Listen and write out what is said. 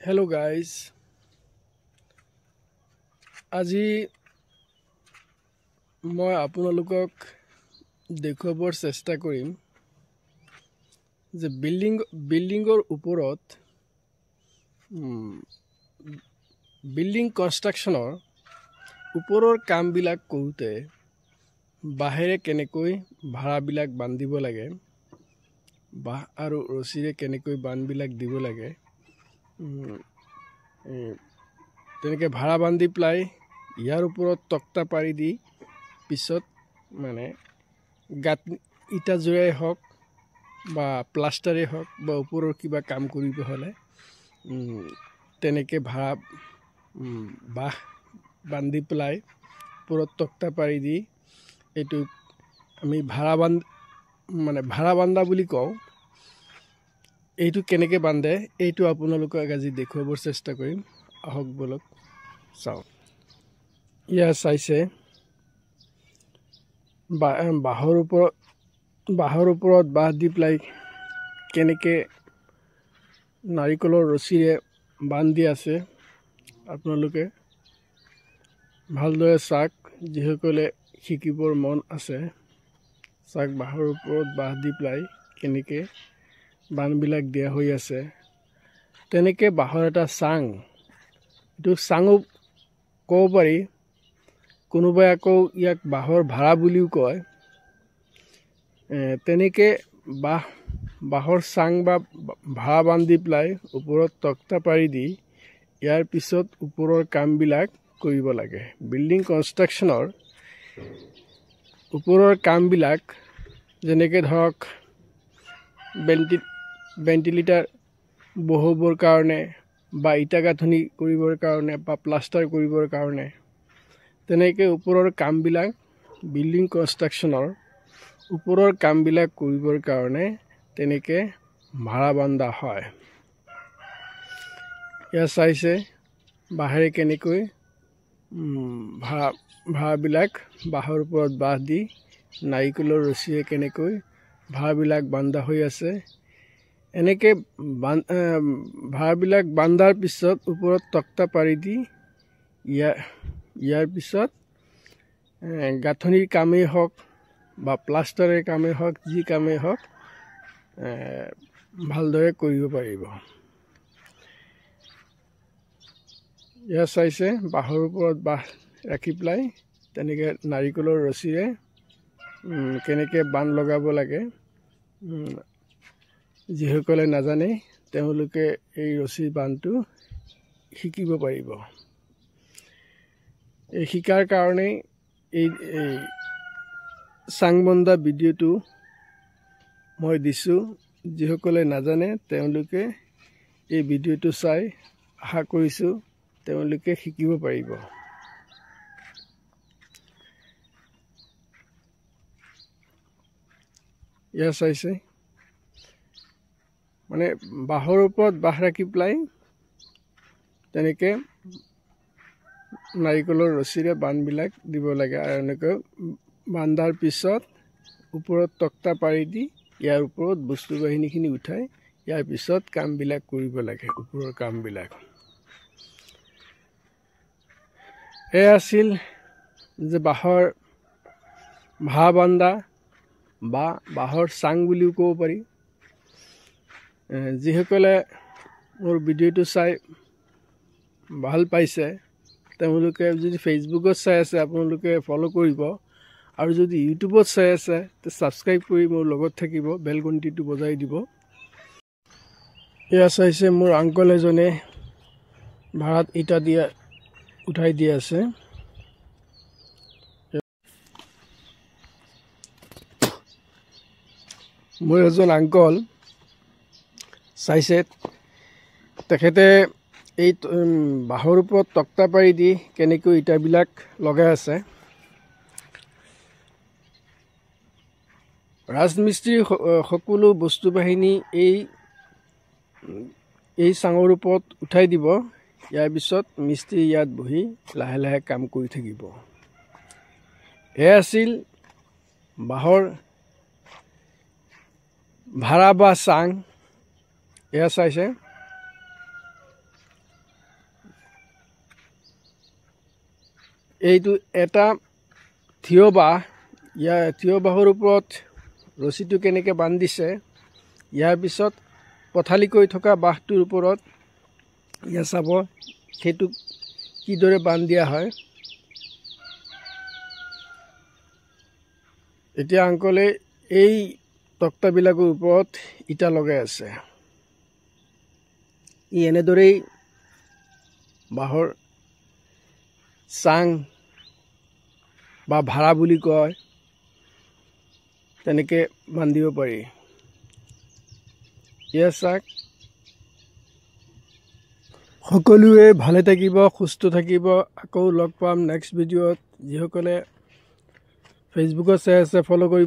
Hello guys, আজি মই আপোনালোকক দেখুৱাবৰ চেষ্টা কৰিম যে বিল্ডিংৰ ওপৰত বিল্ডিং কনষ্ট্ৰাকচনৰ ওপৰৰ কামবিলাক কৰোঁতে বাঁহেৰে কেনেকৈ ভাড়াবিলাক বান্ধিব লাগে, বাঁহ আৰু ৰছীৰে কেনেকৈ বান্ধবিলাক দিব লাগে, তেনেকৈ ভাড়া বান্ধি পেলাই ইয়াৰ ওপৰত তক্তা পাৰি দি পিছত গাঁত ইটা জোৰাই হওক বা প্লাষ্টাৰে হওক বা ওপৰৰ কিবা কাম কৰিব হ'লে তেনেকৈ বাঁহ বান্ধি পেলাই ওপৰত তক্তা পাৰি দি এইটো আমি ভাড়া বান্ধা বুলি কওঁ। এইটো কেনেকৈ বান্ধে এইটো আপোনালোকক আজি দেখুৱাবৰ চেষ্টা কৰিম। আহক বলক চাওঁ। ইয়াৰ চাইছে বাঁহৰ ওপৰত বাঁহ দি পেলাই কেনেকৈ নাৰিকলৰ ৰছীৰে বান্ধি আছে। আপোনালোকে ভালদৰে চাওক, যিসকলে শিকিবৰ মন আছে চাওক বাঁহৰ ওপৰত বাঁহ দি পেলাই কেনেকৈ বান্ধবিলাক দিয়া হৈ আছে। তেনেকৈ বাঁহৰ এটা চাং, এইটো চাঙো ক'ব পাৰি, কোনোবাই আকৌ ইয়াক বাঁহৰ ভাড়া বুলিও কয়। তেনেকৈ বাঁহৰ চাং বা ভাড়া বান্ধি পেলাই ওপৰত তক্তা পাৰি দি ইয়াৰ পিছত ওপৰৰ কামবিলাক কৰিব লাগে। বিল্ডিং কনষ্ট্ৰাকচনৰ ওপৰৰ কামবিলাক যেনেকৈ ধৰক ভেণ্টিলেটাৰ বহাবৰ কাৰণে বা ইটা গাঁথনি কৰিবৰ কাৰণে বা প্লাষ্টাৰ কৰিবৰ কাৰণে, তেনেকৈ ওপৰৰ কামবিলাক বিল্ডিং কনষ্ট্ৰাকচনৰ ওপৰৰ কামবিলাক কৰিবৰ কাৰণে তেনেকৈ ভাড়া বান্ধা হয়। ইয়াত চাইছে বাঁহেৰে কেনেকৈ ভাড়াবিলাক বাঁহৰ ওপৰত বাঁহ দি নাৰিকলৰ ৰছীৰে কেনেকৈ ভাড়াবিলাক বান্ধা হৈ আছে। এনেকৈ ভাড়াবিলাক বান্ধাৰ পিছত ওপৰত তক্তা পাৰি দি ইয়াৰ পিছত গাঁথনিৰ কামেই হওক বা প্লাষ্টাৰৰ কামেই হওক, যি কামেই হওক ভালদৰে কৰিব পাৰিব। ইয়াত চাইছে বাঁহৰ ওপৰত বাঁহ ৰাখি পেলাই তেনেকৈ নাৰিকলৰ ৰছীৰে কেনেকৈ বান্ধ লগাব লাগে। যিসকলে নাজানে তেওঁলোকে এই ৰছীৰ বান্ধটো শিকিব পাৰিব। এই শিকাৰ কাৰণেই এই চাং বন্ধা ভিডিঅ'টো মই দিছোঁ। যিসকলে নাজানে তেওঁলোকে এই ভিডিঅ'টো চাই আশা কৰিছোঁ তেওঁলোকে শিকিব পাৰিব। ইয়াত চাইছে বাঁহৰ ওপৰত বাঁহ ৰাখি পেলাই তেনেকৈ নাৰিকলৰ ৰছীৰে বান্ধবিলাক দিব লাগে আৰু এনেকৈ বান্ধাৰ পিছত ওপৰত তক্তা পাৰি দি ইয়াৰ ওপৰত বস্তু বাহিনীখিনি উঠাই ইয়াৰ পিছত কামবিলাক কৰিব লাগে। ওপৰৰ কামবিলাক এয়া আছিল যে বাঁহৰ ভাড়া বান্ধা বা বাঁহৰ চাং বুলিও ক'ব পাৰি। যিসকলে মোৰ ভিডিঅ'টো চাই ভাল পাইছে তেওঁলোকে যদি ফেচবুকত চাই আছে আপোনালোকে ফ'ল' কৰিব, আৰু যদি ইউটিউবত চাই আছে তে ছাবস্ক্ৰাইব কৰি মোৰ লগত থাকিব, বেল ঘণ্টিটো বজাই দিব। এয়া চাইছে মোৰ আংকল এজনে ভাড়াত ইটা উঠাই দি আছে। মোৰ এজন আংকল চাইছে তেখেতে এই বাঁহৰ ওপৰত তক্তা পাৰি দি কেনেকৈ ইটাবিলাক লগাই আছে। ৰাজমিস্ত্ৰীৰ সকলো বস্তু বাহিনী এই চাঙৰ ওপৰত উঠাই দিব। ইয়াৰ পিছত মিস্ত্ৰী ইয়াত বহি লাহে লাহে কাম কৰি থাকিব। এয়া আছিল বাঁহৰ ভাড়া বা চাং। এয়া চাইছে এইটো এটা থিয় বাঁহ, ইয়াৰ থিয় বাঁহৰ ওপৰত ৰছীটো কেনেকৈ বান্ধিছে, ইয়াৰ পিছত পথালিকৈ থকা বাঁহটোৰ ওপৰত ইয়াৰ চাব সেইটো কিদৰে বান্ধ দিয়া হয়। এতিয়া আংকলে এই তক্তাবিলাকৰ ওপৰত ইটা লগাই আছে। ই এনেদৰেই বাঁহৰ চাং বা ভাড়া বুলি কয়, তেনেকৈ বান্ধিব পাৰি। এয়া চাওক, সকলোৱে ভালে থাকিব, সুস্থ থাকিব। আকৌ লগ পাম নেক্সট ভিডিঅ'ত। যিসকলে ফেচবুকত চাই আছে ফ'ল' কৰিব।